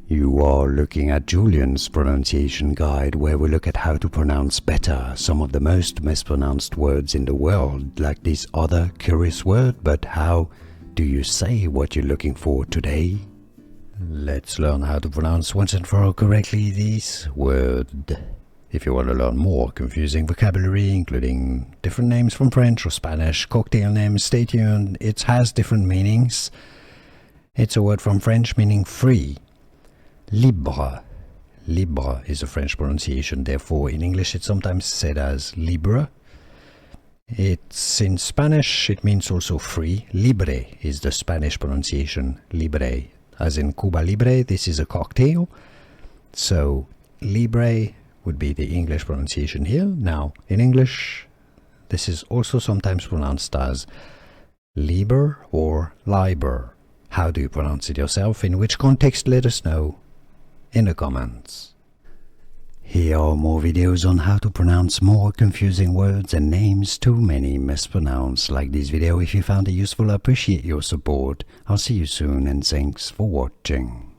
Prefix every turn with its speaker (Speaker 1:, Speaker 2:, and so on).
Speaker 1: You are looking at Julian's pronunciation guide, where we look at how to pronounce better some of the most mispronounced words in the world, like this other curious word. But how do you say what you're looking for today? Let's learn how to pronounce once and for all correctly this word. If you want to learn more confusing vocabulary, including different names from French or Spanish, cocktail names, stay tuned. It has different meanings. It's a word from French meaning free. Libre. Libre is a French pronunciation, therefore in English it's sometimes said as libre. It's in Spanish, it means also free. Libre is the Spanish pronunciation, libre. As in Cuba Libre, this is a cocktail. So libre would be the English pronunciation here. Now, in English, this is also sometimes pronounced as libre or libre. How do you pronounce it yourself? In which context? Let us know in the comments. Here are more videos on how to pronounce more confusing words and names too many mispronounced. Like this video if you found it useful. I appreciate your support. I'll see you soon and thanks for watching.